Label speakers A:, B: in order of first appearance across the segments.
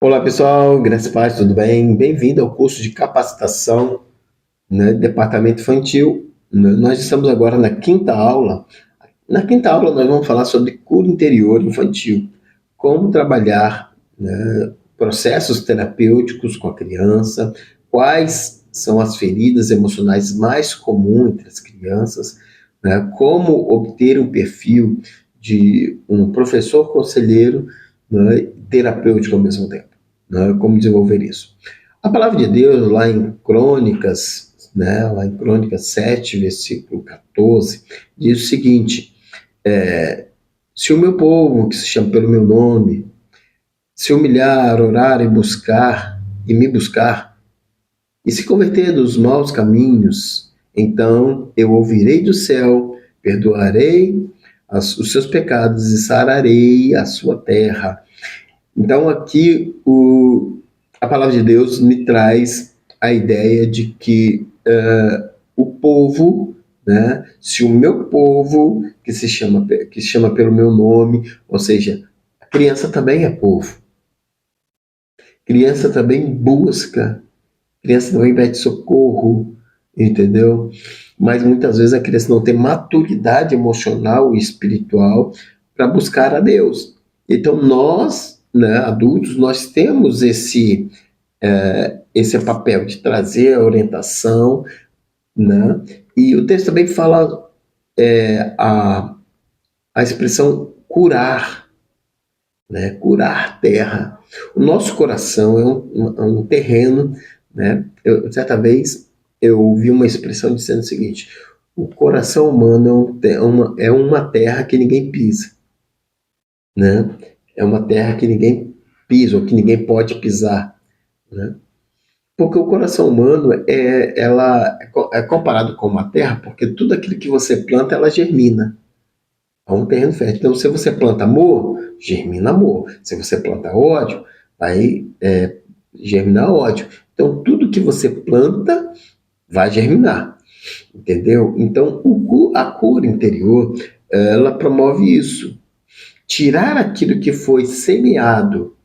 A: Olá pessoal, graças a Deus, tudo bem? Bem-vindo ao curso de capacitação, Departamento Infantil. Nós estamos agora na quinta aula. Na quinta aula nós vamos falar sobre cura interior infantil, como trabalhar, processos terapêuticos com a criança, quais são as feridas emocionais mais comuns entre as crianças, como obter um perfil de um professor conselheiro, terapêutico ao mesmo tempo, como desenvolver isso. A palavra de Deus, lá em Crônicas 7, versículo 14, diz o seguinte: se o meu povo, que se chama pelo meu nome, se humilhar, orar e me buscar, e se converter dos maus caminhos, então eu ouvirei do céu, perdoarei os seus pecados e sararei a sua terra. Então aqui a palavra de Deus me traz a ideia de que o povo, se o meu povo, que se chama pelo meu nome, ou seja, a criança também é povo, criança também busca, criança também pede socorro, entendeu? Mas muitas vezes a criança não tem maturidade emocional e espiritual para buscar a Deus. Então nós, adultos, nós temos esse papel de trazer a orientação, e o texto também fala a, a expressão curar, curar terra. O nosso coração é um terreno, certa vez eu ouvi uma expressão dizendo o seguinte: o coração humano é uma terra que ninguém pisa, né? É uma terra que ninguém pisa, ou que ninguém pode pisar, né? Porque o coração humano é comparado com uma terra, porque tudo aquilo que você planta, ela germina. É um terreno fértil. Então, se você planta amor, germina amor. Se você planta ódio, vai germinar ódio. Então, tudo que você planta vai germinar. Entendeu? Então, a cura interior, ela promove isso. Tirar aquilo que foi semeado,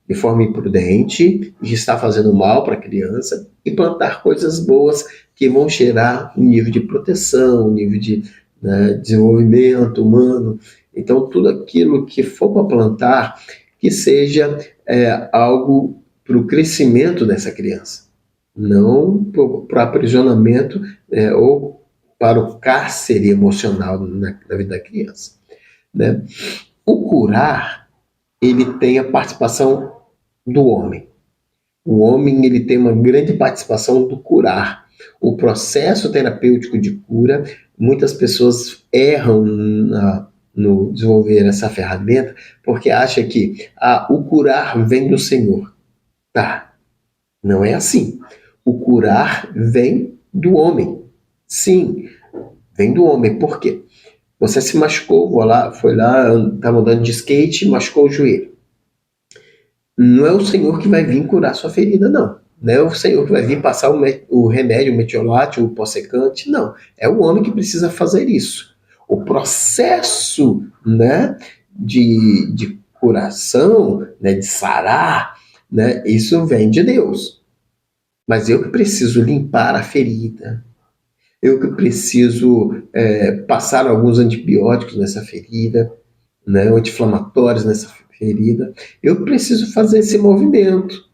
A: de forma imprudente, e está fazendo mal para a criança, e plantar coisas boas que vão gerar um nível de proteção, um nível de desenvolvimento humano. Então, tudo aquilo que for para plantar, que seja algo para o crescimento dessa criança, não para o aprisionamento ou para o cárcere emocional na vida da criança, né? O curar, ele tem a participação do homem. O homem, ele tem uma grande participação do curar. O processo terapêutico de cura, muitas pessoas erram no desenvolver essa ferramenta porque acham que o curar vem do Senhor. Tá, não é assim. O curar vem do homem. Sim, vem do homem. Por quê? Você se machucou, foi lá, estava andando de skate, machucou o joelho. Não é o Senhor que vai vir curar sua ferida, não. Não é o Senhor que vai vir passar o remédio, o metiolate, o pó secante, não. É o homem que precisa fazer isso. O processo, de curação, de sarar, isso vem de Deus. Mas eu que preciso limpar a ferida, eu que preciso passar alguns antibióticos nessa ferida, anti-inflamatórios nessa ferida. Eu preciso fazer esse movimento,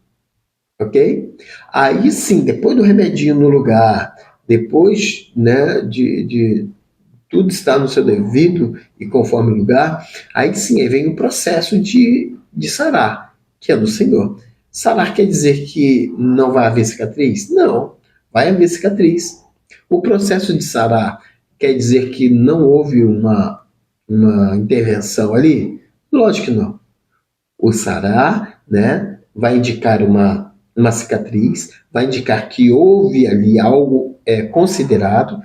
A: ok? Aí sim, depois do remedinho no lugar, depois de tudo estar no seu devido e conforme lugar, aí sim, aí vem o processo de sarar, que é do Senhor. Sarar quer dizer que não vai haver cicatriz? Não, vai haver cicatriz. O processo de sarar quer dizer que não houve uma intervenção ali? Lógico que não. O sarar, vai indicar uma cicatriz, vai indicar que houve ali algo considerado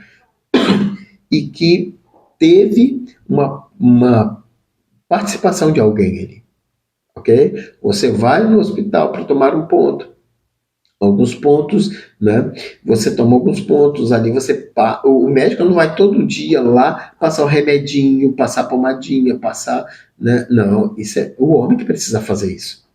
A: e que teve uma participação de alguém ali, ok? Você vai no hospital para tomar um ponto, alguns pontos, Você toma alguns pontos ali, o médico não vai todo dia lá passar o remedinho, passar a pomadinha, passar, Não, isso é o homem que precisa fazer isso.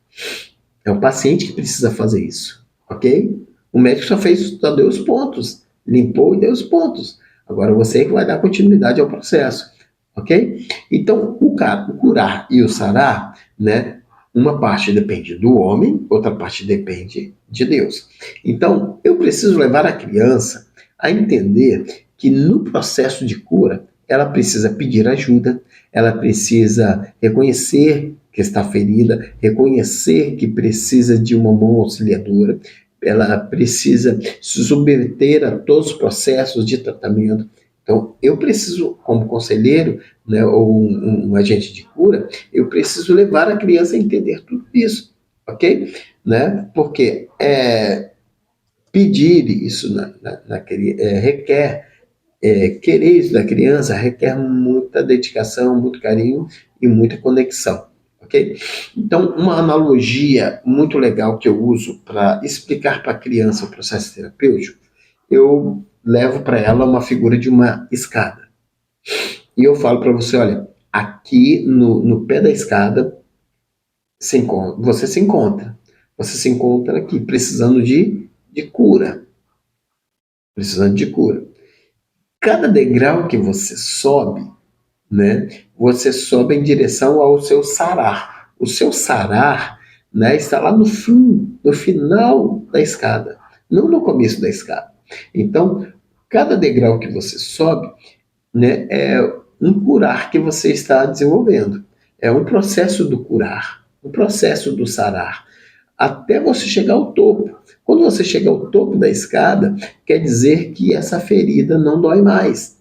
A: É o paciente que precisa fazer isso, ok? O médico só deu os pontos, limpou e deu os pontos. Agora você é que vai dar continuidade ao processo, ok? Então, o curar e o sarar, né? Uma parte depende do homem, outra parte depende de Deus. Então, eu preciso levar a criança a entender que no processo de cura, ela precisa pedir ajuda, ela precisa reconhecer que está ferida, reconhecer que precisa de uma mão auxiliadora, ela precisa se submeter a todos os processos de tratamento. Então, eu preciso, como conselheiro, né, ou um agente de cura, eu preciso levar a criança a entender tudo isso, ok? Né? Porque pedir isso requer querer isso da criança requer muita dedicação, muito carinho e muita conexão, ok? Então, uma analogia muito legal que eu uso para explicar para a criança o processo terapêutico, eu levo para ela uma figura de uma escada. E eu falo para você, olha, aqui no pé da escada você se encontra. Você se encontra aqui precisando de cura. Precisando de cura. Cada degrau que você sobe, né, você sobe em direção ao seu sarar. O seu sarar, né, está lá no fim, no final da escada, não no começo da escada. Então, cada degrau que você sobe, né, é um curar que você está desenvolvendo. É um processo do curar, um processo do sarar, até você chegar ao topo. Quando você chega ao topo da escada, quer dizer que essa ferida não dói mais.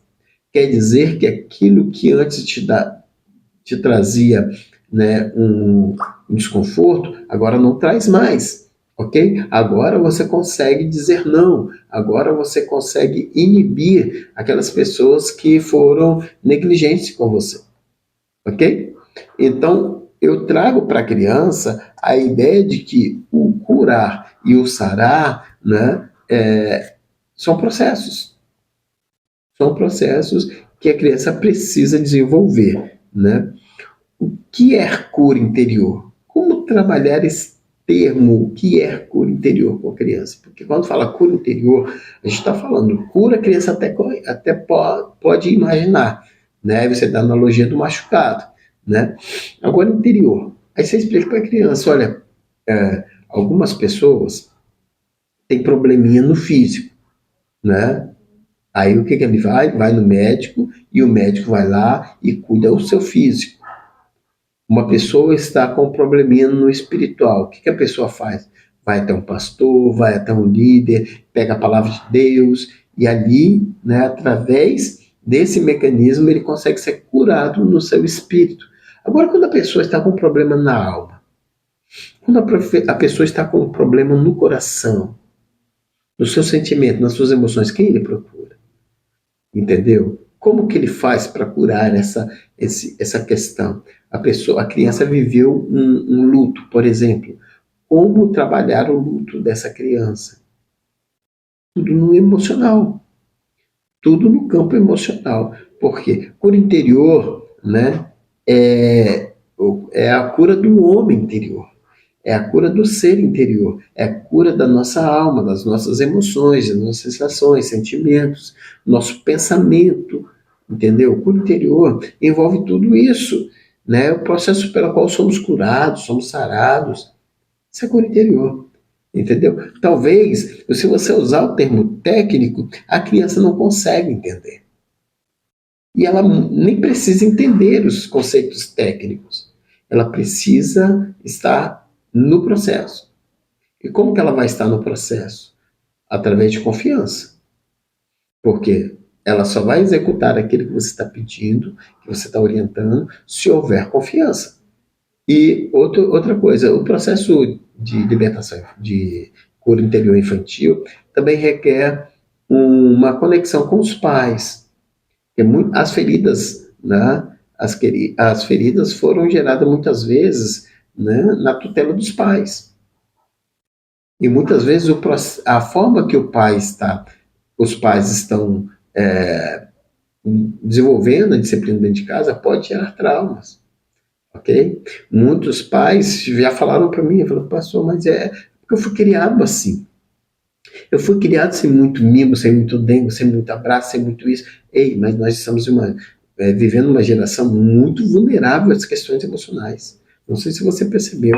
A: Quer dizer que aquilo que antes te trazia, né, um desconforto, agora não traz mais, ok? Agora você consegue dizer não, agora você consegue inibir aquelas pessoas que foram negligentes com você, ok? Então, eu trago para a criança a ideia de que o curar e o sarar, né, são processos. São processos que a criança precisa desenvolver, né? O que é cura interior? Como trabalhar esse termo, o que é cura interior com a criança? Porque quando fala cura interior, a gente está falando cura, a criança até pode imaginar, né? Você dá a analogia do machucado, né? Agora, interior. Aí você explica para a criança, olha, algumas pessoas têm probleminha no físico, né? Aí o que ele vai? Vai no médico e o médico vai lá e cuida do seu físico. Uma pessoa está com um probleminha no espiritual. O que a pessoa faz? Vai até um pastor, vai até um líder, pega a palavra de Deus e ali, né, através desse mecanismo, ele consegue ser curado no seu espírito. Agora, quando a pessoa está com um problema na alma, quando a pessoa está com um problema no coração, no seu sentimento, nas suas emoções, quem ele procura? Entendeu? Como que ele faz para curar essa questão? A criança viveu um luto, por exemplo. Como trabalhar o luto dessa criança? Tudo no emocional. Tudo no campo emocional. Porque cura interior, né, é a cura do homem interior. É a cura do ser interior, é a cura da nossa alma, das nossas emoções, das nossas sensações, sentimentos, nosso pensamento, entendeu? O cura interior envolve tudo isso, né? O processo pelo qual somos curados, somos sarados, isso é cura interior, entendeu? Talvez, se você usar o termo técnico, a criança não consegue entender. E ela nem precisa entender os conceitos técnicos. Ela precisa estar no processo. E como que ela vai estar no processo? Através de confiança. Porque ela só vai executar aquilo que você está pedindo, que você está orientando, se houver confiança. E outra coisa, o processo de libertação, de cura interior infantil, também requer uma conexão com os pais. As feridas, né, as feridas foram geradas muitas vezes, né, na tutela dos pais. E muitas vezes a forma que os pais estão desenvolvendo a disciplina dentro de casa pode gerar traumas. ok? Muitos pais já falaram para mim, falaram, pastor, mas é porque eu fui criado assim. Eu fui criado sem muito mimo, sem muito dengo, sem muito abraço, sem muito isso. Ei, mas nós estamos vivendo uma geração muito vulnerável às questões emocionais. Não sei se você percebeu.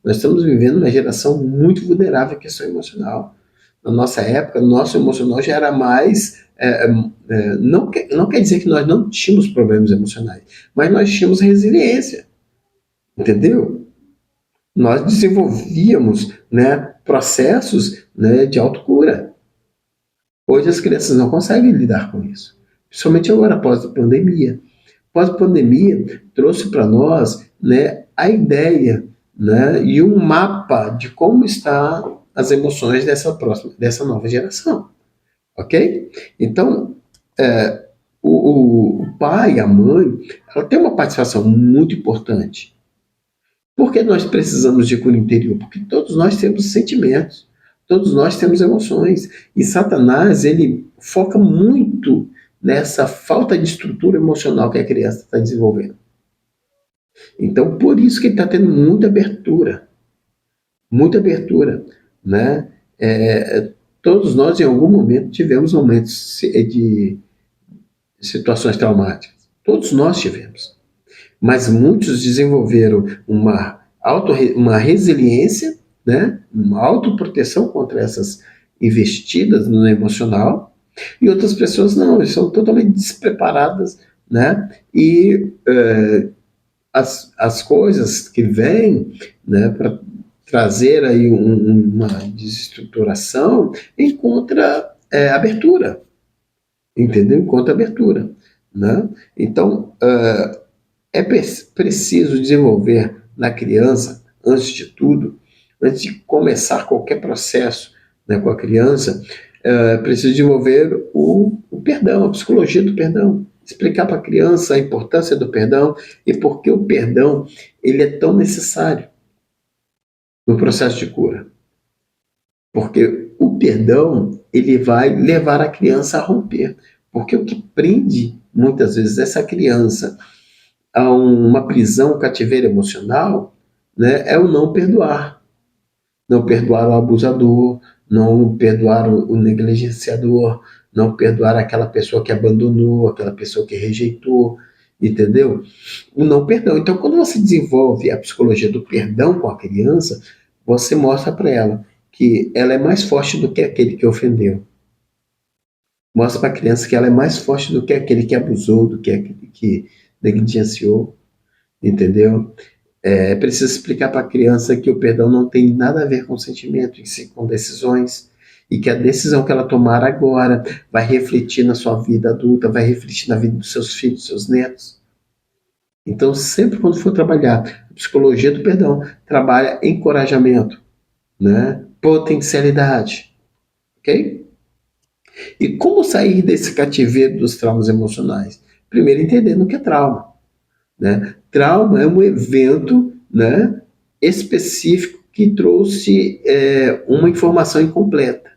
A: Nós estamos vivendo uma geração muito vulnerável à questão emocional. Na nossa época, o nosso emocional já era mais. Não quer dizer que nós não tínhamos problemas emocionais, mas nós tínhamos resiliência, entendeu? Nós desenvolvíamos, né, processos, né, de autocura. Hoje as crianças não conseguem lidar com isso, principalmente agora após a pandemia. Após a pandemia trouxe para nós, né, a ideia, né, e um mapa de como estão as emoções dessa nova geração, ok? Então, o pai, a mãe, ela tem uma participação muito importante. Por que nós precisamos de cura interior? Porque todos nós temos sentimentos, todos nós temos emoções. E Satanás, ele foca muito nessa falta de estrutura emocional que a criança está desenvolvendo. Então, por isso que ele está tendo muita abertura, né? Todos nós, em algum momento, tivemos momentos de situações traumáticas. Todos nós tivemos. Mas muitos desenvolveram uma resiliência, né? Uma autoproteção contra essas investidas no emocional, e outras pessoas não, são totalmente despreparadas, né? E as coisas que vêm, né, para trazer aí uma desestruturação encontra abertura, entendeu? Encontra abertura, né? Então, é preciso desenvolver na criança, antes de tudo, antes de começar qualquer processo, né, com a criança, é preciso desenvolver o perdão, a psicologia do perdão. Explicar para a criança a importância do perdão e por que o perdão ele é tão necessário no processo de cura. Porque o perdão ele vai levar a criança a romper. Porque o que prende, muitas vezes, essa criança a uma prisão, um cativeiro emocional, né, é o não perdoar. Não perdoar o abusador, não perdoar o negligenciador, não perdoar aquela pessoa que abandonou, aquela pessoa que rejeitou, entendeu? O não perdão. Então, quando você desenvolve a psicologia do perdão com a criança, você mostra para ela que ela é mais forte do que aquele que ofendeu. Mostra para a criança que ela é mais forte do que aquele que abusou, do que aquele que negligenciou, entendeu? É preciso explicar para a criança que o perdão não tem nada a ver com sentimento, e sim com decisões, e que a decisão que ela tomar agora vai refletir na sua vida adulta, vai refletir na vida dos seus filhos, dos seus netos. Então, sempre quando for trabalhar a psicologia do perdão, trabalha encorajamento, né? Potencialidade, ok? E como sair desse cativeiro dos traumas emocionais? Primeiro, entendendo o que é trauma. Né? Trauma é um evento, né, específico que trouxe uma informação incompleta.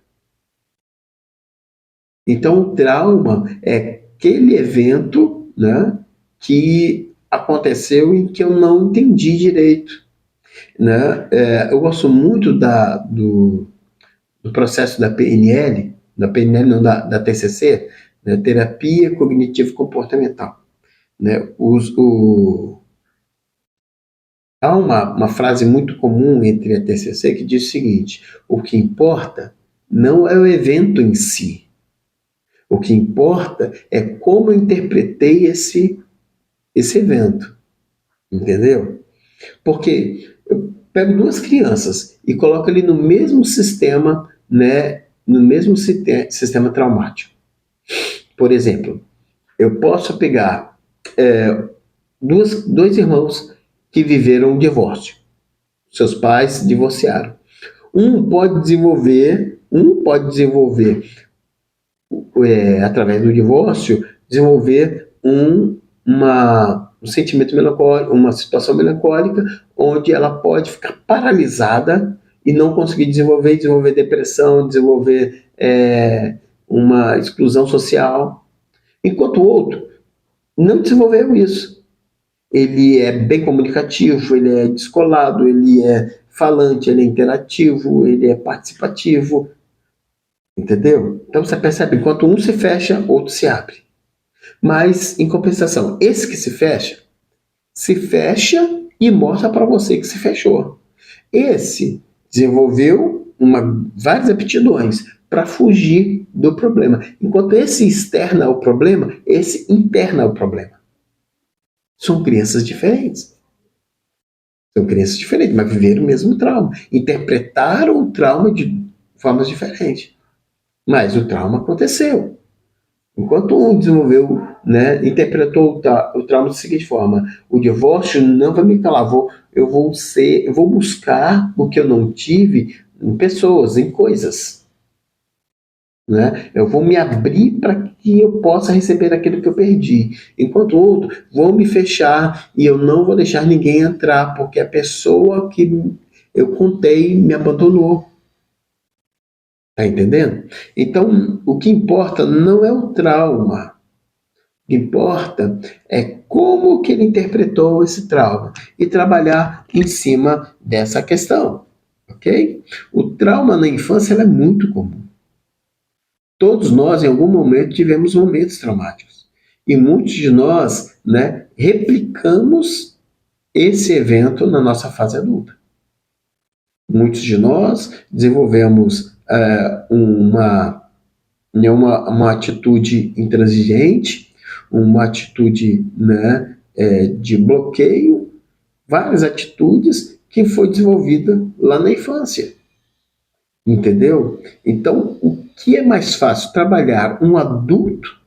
A: Então, o trauma é aquele evento, né, que aconteceu e que eu não entendi direito. Né? Eu gosto muito do processo da PNL, não, da TCC, né, Terapia Cognitivo Comportamental. Né? Há uma frase muito comum entre a TCC que diz o seguinte: o que importa não é o evento em si. O que importa é como eu interpretei esse evento. Entendeu? Porque eu pego duas crianças e coloco ali no mesmo sistema, né, no mesmo sistema traumático. Por exemplo, eu posso pegar dois irmãos que viveram um divórcio. Seus pais se divorciaram. Um pode desenvolver, através do divórcio, desenvolver um sentimento melancólico, uma situação melancólica, onde ela pode ficar paralisada e não conseguir desenvolver depressão, desenvolver uma exclusão social. Enquanto o outro não desenvolveu isso. ele é bem comunicativo, ele é descolado, ele é falante, ele é interativo, ele é participativo, entendeu? Então você percebe, enquanto um se fecha, outro se abre. Mas, em compensação, esse que se fecha e mostra para você que se fechou. Esse desenvolveu várias aptidões para fugir do problema. Enquanto esse externa o problema, esse interna o problema. São crianças diferentes. Mas viveram o mesmo trauma. Interpretaram o trauma de formas diferentes. Mas o trauma aconteceu. Enquanto um desenvolveu, interpretou o trauma da seguinte forma: o divórcio não vai me calar, eu vou buscar o que eu não tive em pessoas, em coisas. Né? Eu vou me abrir para que eu possa receber aquilo que eu perdi. Enquanto o outro, vou me fechar e eu não vou deixar ninguém entrar, porque a pessoa que eu contei me abandonou. Tá entendendo? Então, o que importa não é o trauma. O que importa é como que ele interpretou esse trauma e trabalhar em cima dessa questão, ok? O trauma na infância é muito comum. Todos nós, em algum momento, tivemos momentos traumáticos. E muitos de nós, replicamos esse evento na nossa fase adulta. Muitos de nós desenvolvemos uma atitude intransigente, uma atitude de bloqueio, várias atitudes que foi desenvolvida lá na infância. Entendeu? Então, o que é mais fácil, trabalhar um adulto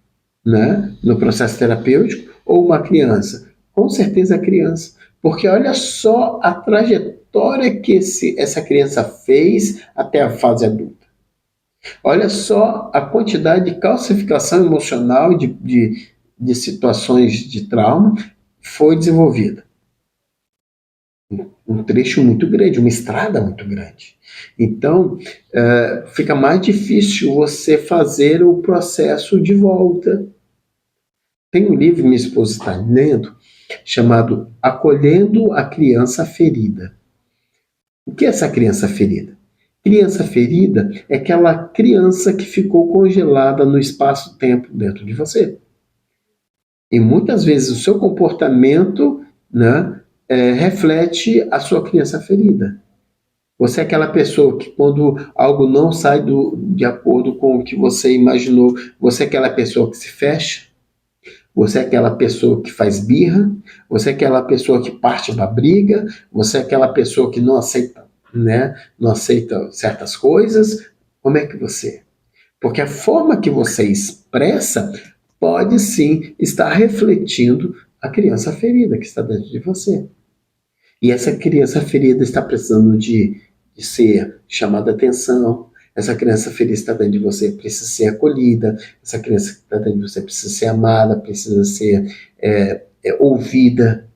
A: no processo terapêutico ou uma criança? Com certeza a criança. Porque olha só a trajetória que essa criança fez até a fase adulta. Olha só a quantidade de calcificação emocional de situações de trauma foi desenvolvida. Um trecho muito grande, uma estrada muito grande. Então, fica mais difícil você fazer o processo de volta. Tem um livro que minha esposa está lendo, chamado Acolhendo a Criança Ferida. O que é essa criança ferida? Criança ferida é aquela criança que ficou congelada no espaço-tempo dentro de você. E muitas vezes o seu comportamento reflete a sua criança ferida. Você é aquela pessoa que, quando algo não sai de acordo com o que você imaginou, você é aquela pessoa que se fecha, você é aquela pessoa que faz birra, você é aquela pessoa que parte para briga, você é aquela pessoa que não aceita, não aceita certas coisas. Como é que você é? Porque a forma que você expressa pode sim estar refletindo a criança ferida que está dentro de você. E essa criança ferida está precisando de ser chamada atenção. Essa criança ferida está dentro de você, precisa ser acolhida. Essa criança que está dentro de você precisa ser amada, precisa ser ouvida.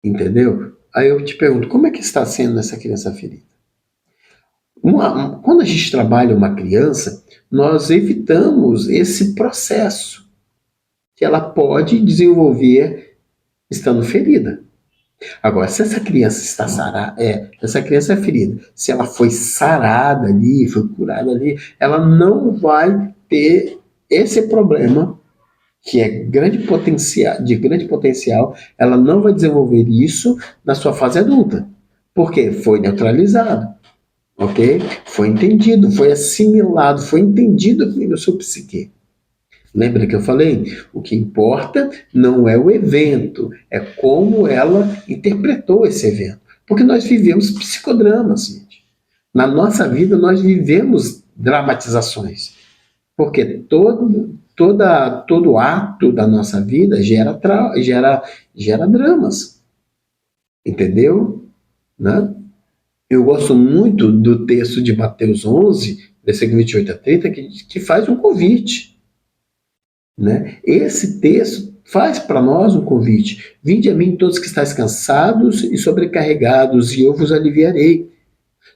A: Entendeu? Aí eu te pergunto, como é que está sendo essa criança ferida? Quando a gente trabalha uma criança, nós evitamos esse processo que ela pode desenvolver estando ferida. Agora, se essa criança está sarada, essa criança é ferida, se ela foi sarada ali, foi curada ali, ela não vai ter esse problema que é de grande potencial, ela não vai desenvolver isso na sua fase adulta, porque foi neutralizado, ok? Foi entendido, foi assimilado, foi entendido no seu psique. Lembra que eu falei? O que importa não é o evento, é como ela interpretou esse evento. Porque nós vivemos psicodramas, gente. Na nossa vida, nós vivemos dramatizações. Porque todo ato da nossa vida gera dramas. Entendeu? Né? Eu gosto muito do texto de Mateus 11, versículo 28 a 30, que faz um convite. Esse texto faz para nós um convite. Vinde a mim todos que estáis cansados e sobrecarregados, e eu vos aliviarei.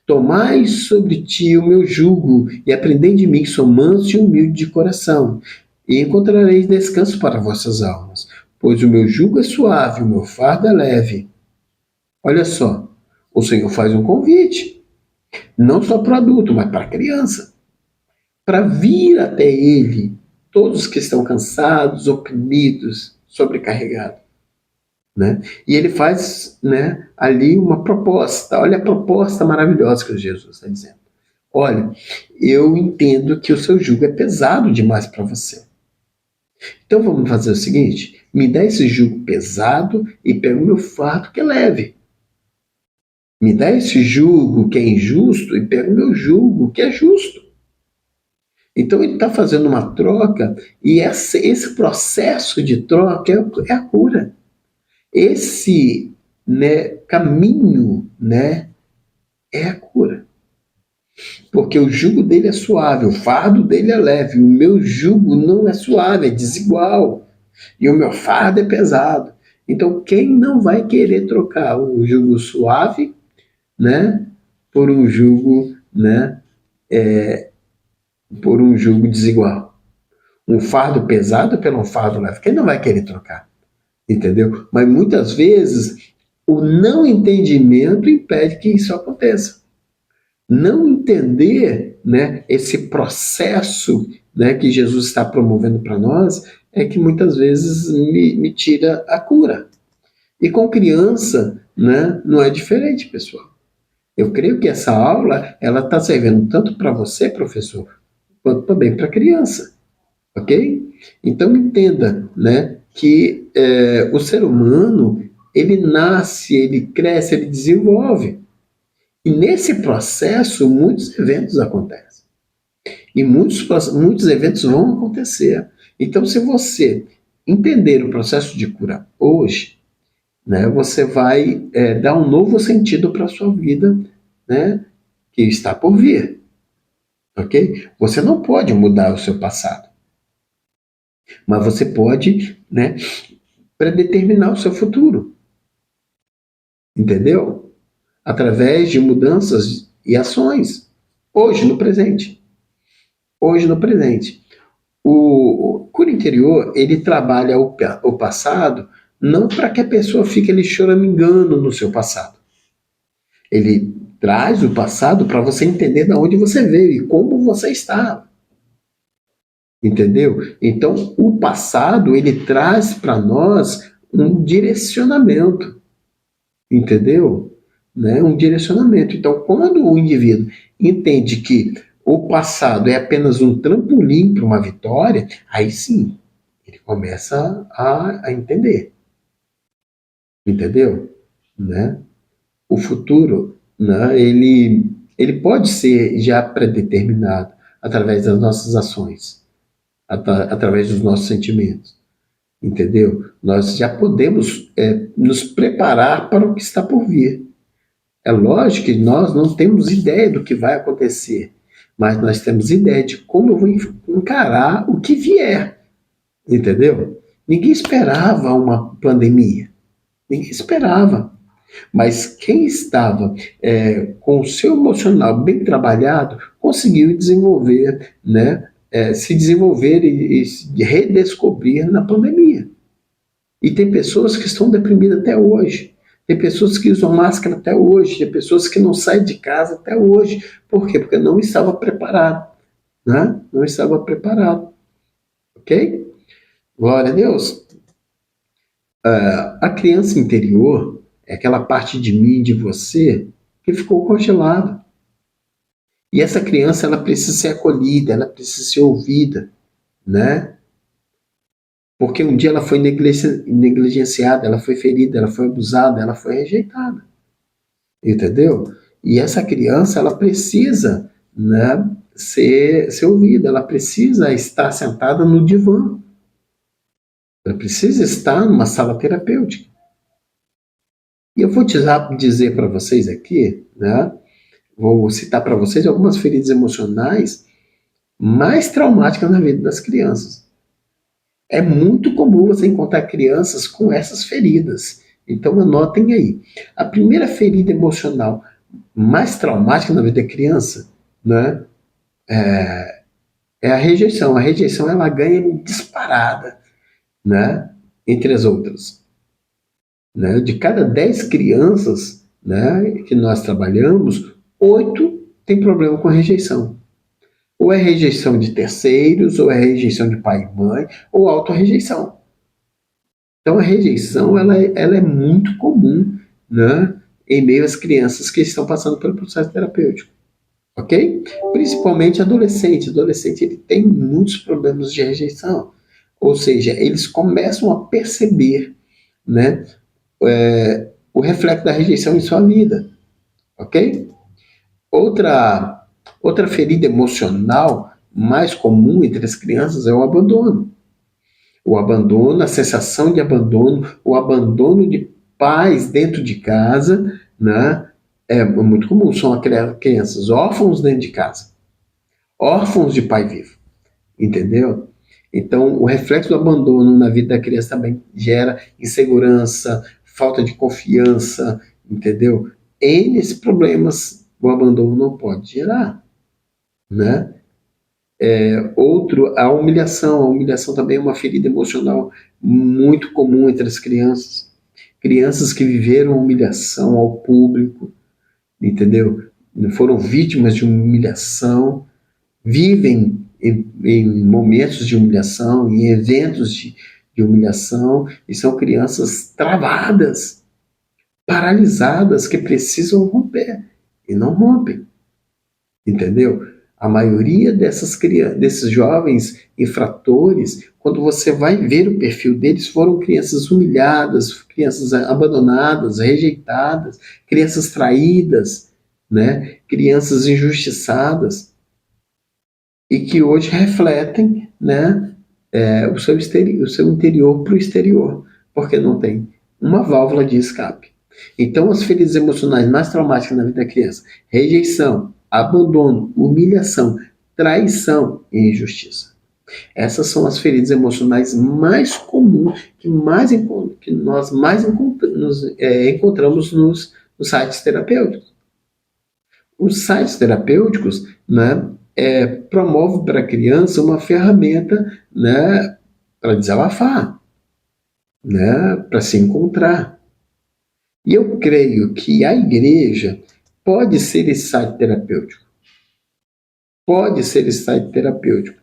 A: Tomai sobre ti o meu jugo, e aprendei de mim, que sou manso e humilde de coração, e encontrareis descanso para vossas almas. pois o meu jugo é suave, o meu fardo é leve. Olha só, o Senhor faz um convite, não só para adulto, mas para criança, para vir até Ele, todos que estão cansados, oprimidos, sobrecarregados. Né? E ele faz, né, ali uma proposta. Olha a proposta maravilhosa que Jesus está dizendo. Olha, eu entendo que o seu jugo é pesado demais para você. Então vamos fazer o seguinte: me dá esse jugo pesado e pega o meu fardo que é leve. Me dá esse jugo que é injusto e pega o meu jugo que é justo. Então ele está fazendo uma troca e esse processo de troca é a cura. Esse, né, caminho, né, é a cura. Porque o jugo dele é suave, o fardo dele é leve, o meu jugo não é suave, é desigual. E o meu fardo é pesado. Então, quem não vai querer trocar o jugo suave, né, por um jugo, né, por um jugo desigual? Um fardo pesado pelo um fardo leve. Quem não vai querer trocar? Entendeu? Mas muitas vezes o não entendimento impede que isso aconteça. Não entender, né, esse processo, né, que Jesus está promovendo para nós é que muitas vezes me tira a cura. E com criança, né, não é diferente, pessoal. Eu creio que essa aula ela está servindo tanto para você, professor, quanto também para a criança. Ok? Então entenda, né, que o ser humano ele nasce, ele cresce, ele desenvolve. E nesse processo, muitos eventos acontecem. E muitos eventos vão acontecer. Então, se você entender o processo de cura hoje, né, você vai dar um novo sentido para a sua vida, né, que está por vir. Ok? Você não pode mudar o seu passado. Mas você pode, né, predeterminar o seu futuro. Entendeu? Através de mudanças e ações. Hoje, no presente. Hoje, no presente. O cura interior, ele trabalha o passado não para que a pessoa fique ali choramingando no seu passado. Ele traz o passado para você entender de onde você veio e como você está. Entendeu? Então, o passado, ele traz para nós um direcionamento. Entendeu? Né? Um direcionamento. Então, quando o indivíduo entende que o passado é apenas um trampolim para uma vitória, aí sim, ele começa a entender. Entendeu? Né? O futuro, né, ele pode ser já predeterminado através das nossas ações, através dos nossos sentimentos. Entendeu? Nós já podemos nos preparar para o que está por vir. É lógico que nós não temos ideia do que vai acontecer, mas nós temos ideia de como eu vou encarar o que vier. Entendeu? Ninguém esperava uma pandemia. Ninguém esperava. Mas quem estava com o seu emocional bem trabalhado conseguiu desenvolver, né, se desenvolver e se redescobrir na pandemia. E tem pessoas que estão deprimidas até hoje. Tem pessoas que usam máscara até hoje. Tem pessoas que não saem de casa até hoje. Por quê? Porque não estava preparado. Né? Não estava preparado. Ok? Glória a Deus. A criança interior é aquela parte de mim, de você, que ficou congelada. E essa criança, ela precisa ser acolhida, ela precisa ser ouvida, né? Porque um dia ela foi negligenciada, ela foi ferida, ela foi abusada, ela foi rejeitada. Entendeu? E essa criança, ela precisa, né, ser ouvida, ela precisa estar sentada no divã. Ela precisa estar numa sala terapêutica. E eu vou dizer para vocês aqui, né, vou citar para vocês algumas feridas emocionais mais traumáticas na vida das crianças. É muito comum você encontrar crianças com essas feridas. Então anotem aí. A primeira ferida emocional mais traumática na vida da criança, né, é a rejeição. A rejeição ela ganha disparada, né? entre as outras. Né? De cada 10 crianças, né, que nós trabalhamos, 8 têm problema com rejeição. Ou é rejeição de terceiros, ou é rejeição de pai e mãe, ou autorrejeição. Então a rejeição ela é muito comum, né, em meio às crianças que estão passando pelo processo terapêutico. Ok? Principalmente adolescente. Adolescente ele tem muitos problemas de rejeição. Ou seja, eles começam a perceber, né, o reflexo da rejeição em sua vida. Ok? Outra ferida emocional mais comum entre as crianças é o abandono. O abandono, a sensação de abandono, o abandono de pais dentro de casa, né? É muito comum, são crianças órfãos dentro de casa, órfãos de pai vivo, entendeu? Então, o reflexo do abandono na vida da criança também gera insegurança, falta de confiança, entendeu? N problemas o abandono não pode gerar, né? A humilhação. A humilhação também é uma ferida emocional muito comum entre as crianças. Crianças que viveram humilhação ao público, entendeu? Foram vítimas de humilhação, vivem em momentos de humilhação, em eventos de humilhação, e são crianças travadas, paralisadas, que precisam romper, e não rompem, entendeu? A maioria desses jovens infratores, quando você vai ver o perfil deles, foram crianças humilhadas, crianças abandonadas, rejeitadas, crianças traídas, né? Crianças injustiçadas, e que hoje refletem, né, o seu interior para o exterior, porque não tem uma válvula de escape. Então, as feridas emocionais mais traumáticas na vida da criança: rejeição, abandono, humilhação, traição e injustiça. Essas são as feridas emocionais mais comuns que nós mais encontramos nos sites terapêuticos. Os sites terapêuticos, né, promovem para a criança uma ferramenta, né, para desabafar, né, para se encontrar. E eu creio que a igreja pode ser esse site terapêutico. Pode ser esse site terapêutico,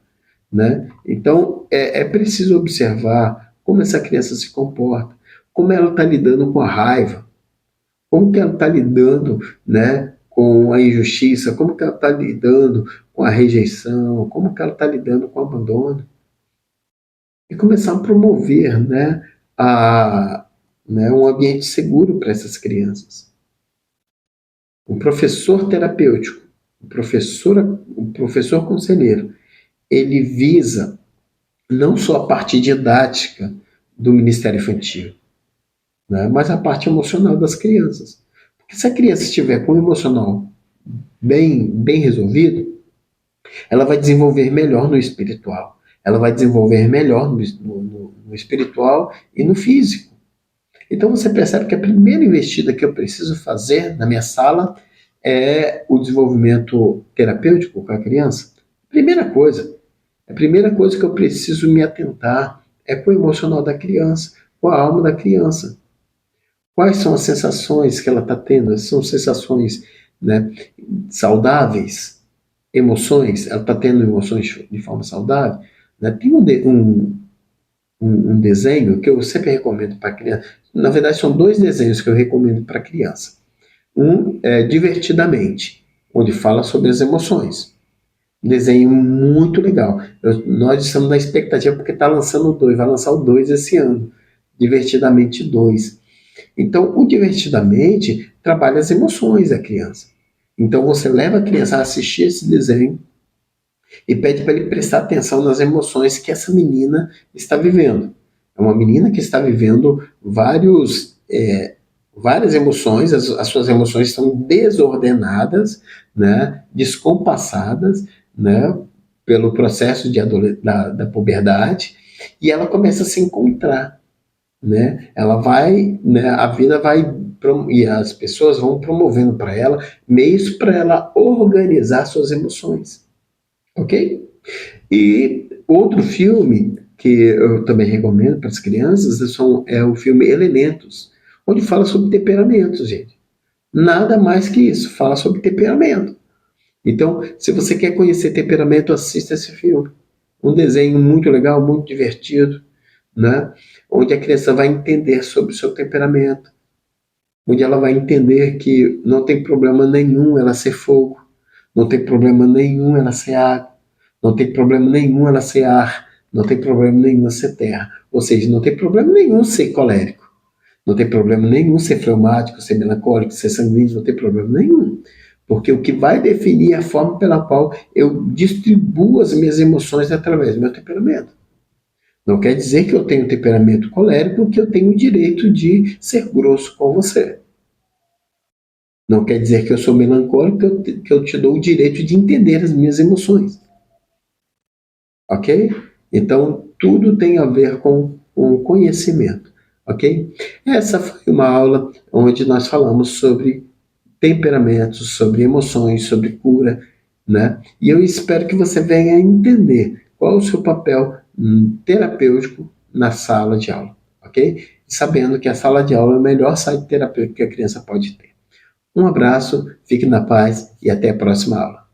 A: né? Então, é preciso observar como essa criança se comporta, como ela está lidando com a raiva, como que ela está lidando, né, com a injustiça, como que ela está lidando com a rejeição, como que ela está lidando com o abandono. E começar a promover, né, um ambiente seguro para essas crianças. Um professor terapêutico, um professor conselheiro, ele visa não só a parte didática do Ministério Infantil, né, mas a parte emocional das crianças. Porque se a criança estiver com o emocional bem resolvido, ela vai desenvolver melhor no espiritual. Ela vai desenvolver melhor no espiritual e no físico. Então você percebe que a primeira investida que eu preciso fazer na minha sala é o desenvolvimento terapêutico com a criança. A primeira coisa que eu preciso me atentar é com o emocional da criança, com a alma da criança. Quais são as sensações que ela está tendo? São sensações, né, saudáveis? Emoções? Ela está tendo emoções de forma saudável? Né? Tem um desenho que eu sempre recomendo para criança. Na verdade, são 2 desenhos que eu recomendo para criança. Um é Divertidamente, onde fala sobre as emoções. Um desenho muito legal. Nós estamos na expectativa porque está lançando o 2, vai lançar o 2 esse ano. Divertidamente 2. Então, o Divertidamente trabalha as emoções da criança. Então, você leva a criança a assistir esse desenho e pede para ele prestar atenção nas emoções que essa menina está vivendo. É uma menina que está vivendo várias emoções, as suas emoções estão desordenadas, né, descompassadas, né, pelo processo da puberdade, e ela começa a se encontrar. Né? Ela vai, né, a vida vai, e as pessoas vão promovendo para ela meios para ela organizar suas emoções. Ok? E outro filme que eu também recomendo para as crianças é o filme Elementos, onde fala sobre temperamentos, gente. Nada mais que isso, fala sobre temperamento. Então, se você quer conhecer temperamento, assista esse filme. Um desenho muito legal, muito divertido, né? Onde a criança vai entender sobre o seu temperamento, onde ela vai entender que não tem problema nenhum ela ser fogo, não tem problema nenhum ela ser água, não tem problema nenhum ela ser ar, não tem problema nenhum ser terra. Ou seja, não tem problema nenhum ser colérico, não tem problema nenhum ser fleumático, ser melancólico, ser sanguíneo, não tem problema nenhum. Porque o que vai definir a forma pela qual eu distribuo as minhas emoções é através do meu temperamento. Não quer dizer que eu tenho temperamento colérico, que eu tenho o direito de ser grosso com você. Não quer dizer que eu sou melancólico, que eu te dou o direito de entender as minhas emoções. Ok? Então, tudo tem a ver com conhecimento. Ok? Essa foi uma aula onde nós falamos sobre temperamentos, sobre emoções, sobre cura, né? E eu espero que você venha entender qual é o seu papel terapêutico na sala de aula, ok? Sabendo que a sala de aula é o melhor site terapêutico que a criança pode ter. Um abraço, fique na paz e até a próxima aula.